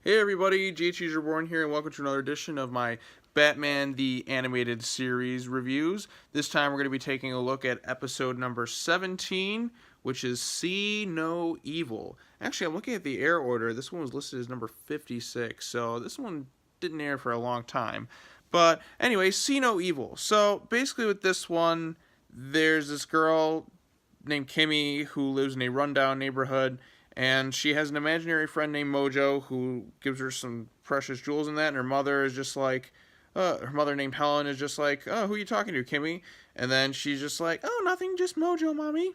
Hey everybody, JTISREBORN here, and welcome to another edition of my Batman the Animated Series reviews. This time we're going to be taking a look at episode number 17, which is See No Evil. Actually, I'm looking at the air order. This one was listed as number 56, so this one didn't air for a long time. But anyway, See No Evil. So basically with this one, there's this girl named Kimmy who lives in a rundown neighborhood, and she has an imaginary friend named Mojo who gives her some precious jewels and that, and her mother is just like, her mother named Helen is just like, oh, who are you talking to, Kimmy? And then she's just like, oh, nothing, just Mojo, mommy.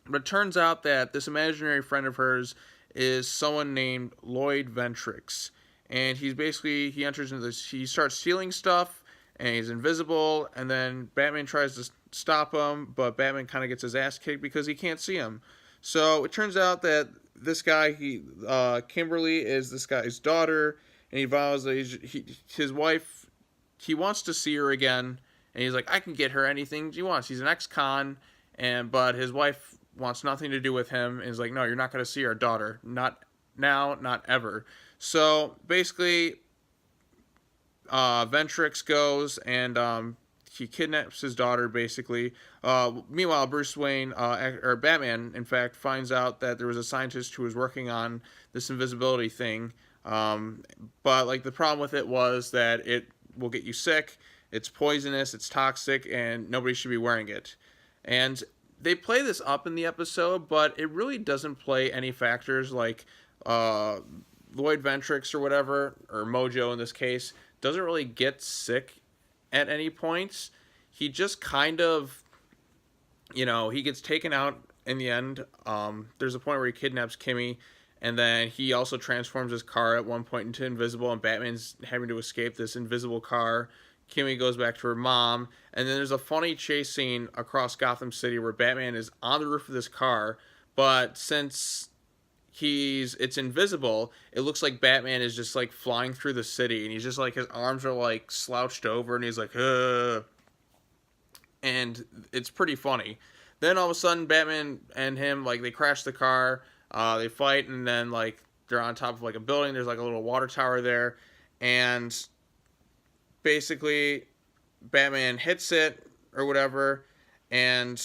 But it turns out that this imaginary friend of hers is someone named Lloyd Ventrix. And he enters into this, he starts stealing stuff, and he's invisible, and then Batman tries to stop him, but Batman kind of gets his ass kicked because he can't see him. So it turns out that this guy, Kimberly, is this guy's daughter, and he vows that his wife, he wants to see her again, and he's like, I can get her anything she wants. He's an ex-con, but his wife wants nothing to do with him, and he's like, no, you're not going to see our daughter. Not now, not ever. So basically, Ventrix goes and he kidnaps his daughter, basically. Meanwhile, Bruce Wayne, or Batman, in fact, finds out that there was a scientist who was working on this invisibility thing. But, like, the problem with it was that it will get you sick, it's poisonous, it's toxic, and nobody should be wearing it. And they play this up in the episode, but it really doesn't play any factors like Lloyd Ventrix or whatever, or Mojo in this case, doesn't really get sick at any points. He just kind of, he gets taken out in the end. There's a point where he kidnaps Kimmy, and then he also transforms his car at one point into invisible, and Batman's having to escape this invisible car. Kimmy goes back to her mom, and then there's a funny chase scene across Gotham City where Batman is on the roof of this car, but since it's invisible, it looks like Batman is just like flying through the city, and he's just like, his arms are like slouched over, and he's like, ugh. And it's pretty funny. Then all of a sudden, Batman and him, like, they crash the car, they fight, and then like they're on top of like a building. There's like a little water tower there, and basically Batman hits it or whatever, and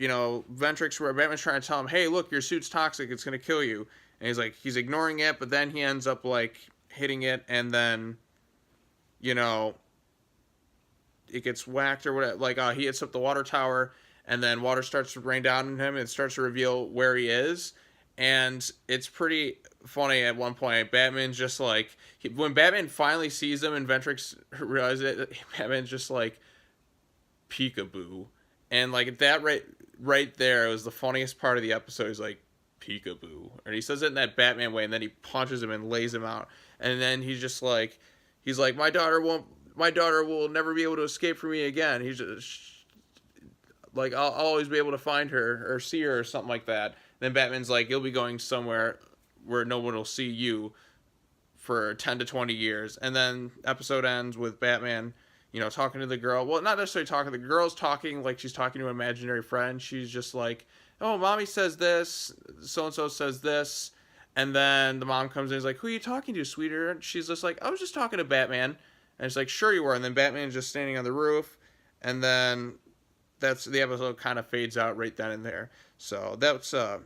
Ventrix, where Batman's trying to tell him, hey, look, your suit's toxic, it's going to kill you. And he's ignoring it, but then he ends up, like, hitting it, and then, it gets whacked or whatever. Like, he hits up the water tower, and then water starts to rain down on him, and it starts to reveal where he is. And it's pretty funny at one point. Batman's just like, when Batman finally sees him and Ventrix realizes it, Batman's just like, peekaboo. And, like, that right there was the funniest part of the episode. He's like, peekaboo. And he says it in that Batman way, and then he punches him and lays him out. And then he's just like, my daughter will never be able to escape from me again. He's just like, I'll always be able to find her or see her or something like that. And then Batman's like, you'll be going somewhere where no one will see you for 10 to 20 years. And then episode ends with Batman, talking to the girl. Well, not necessarily talking. The girl's talking like she's talking to an imaginary friend. She's just like, oh, mommy says this, so-and-so says this. And then the mom comes in and is like, who are you talking to, sweetheart? And she's just like, I was just talking to Batman. And it's like, sure you were. And then Batman's just standing on the roof. And then the episode kind of fades out right then and there. So that's that.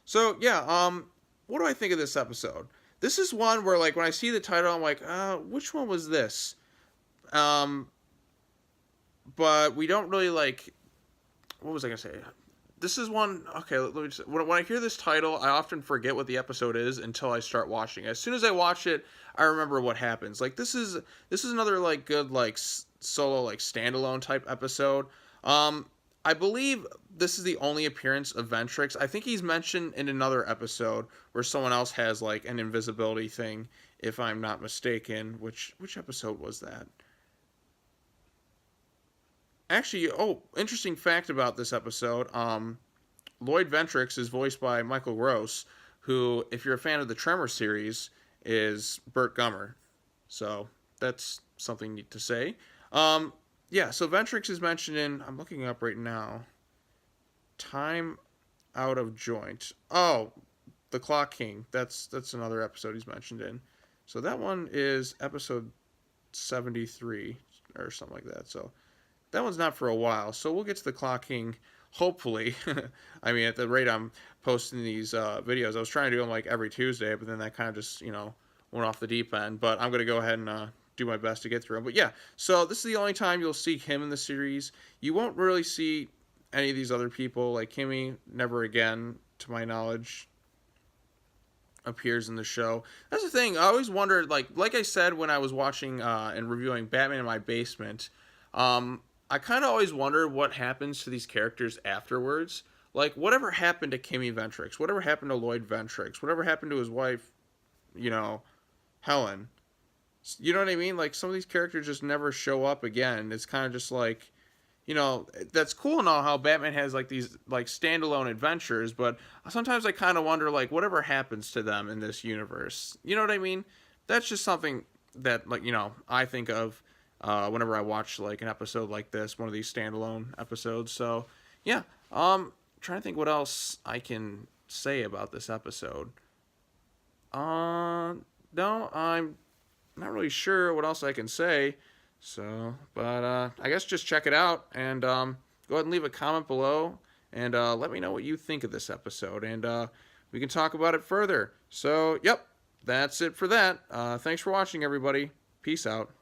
So, yeah, what do I think of this episode? This is one where, like, when I see the title, I'm like, which one was this? But we don't really, like, what was I going to say? This is one, okay, let me just, when I hear this title, I often forget what the episode is until I start watching it. As soon as I watch it, I remember what happens. Like, this is another, like, good, like, solo, like, standalone type episode. I believe this is the only appearance of Ventrix. I think he's mentioned in another episode where someone else has, like, an invisibility thing, if I'm not mistaken. Which episode was that? Actually, interesting fact about this episode. Lloyd Ventrix is voiced by Michael Gross, who, if you're a fan of the Tremor series, is Burt Gummer. So that's something neat to say. Yeah, so Ventrix is mentioned in, I'm looking up right now, Time Out of Joint. Oh, the Clock King. That's another episode he's mentioned in. So that one is episode 73 or something like that. So that one's not for a while. So we'll get to the Clock King, hopefully. I mean, at the rate I'm posting these videos, I was trying to do them like every Tuesday, but then that kind of just, went off the deep end. But I'm going to go ahead and do my best to get through them. But yeah, so this is the only time you'll see him in the series. You won't really see any of these other people. Like Kimmy, never again, to my knowledge, appears in the show. That's the thing. I always wondered, like I said when I was watching and reviewing Batman in my basement, I kind of always wonder what happens to these characters afterwards. Like, whatever happened to Kimmy Ventrix? Whatever happened to Lloyd Ventrix? Whatever happened to his wife, Helen? You know what I mean? Like, some of these characters just never show up again. It's kind of just like, that's cool and all how Batman has, like, these, like, standalone adventures, but sometimes I kind of wonder, like, whatever happens to them in this universe. You know what I mean? That's just something that, like, I think of whenever I watch, like, an episode like this, one of these standalone episodes. So, yeah. Trying to think what else I can say about this episode. No, I'm not really sure what else I can say. So, but I guess just check it out and go ahead and leave a comment below and let me know what you think of this episode, and we can talk about it further. So, yep, that's it for that. Thanks for watching, everybody. Peace out.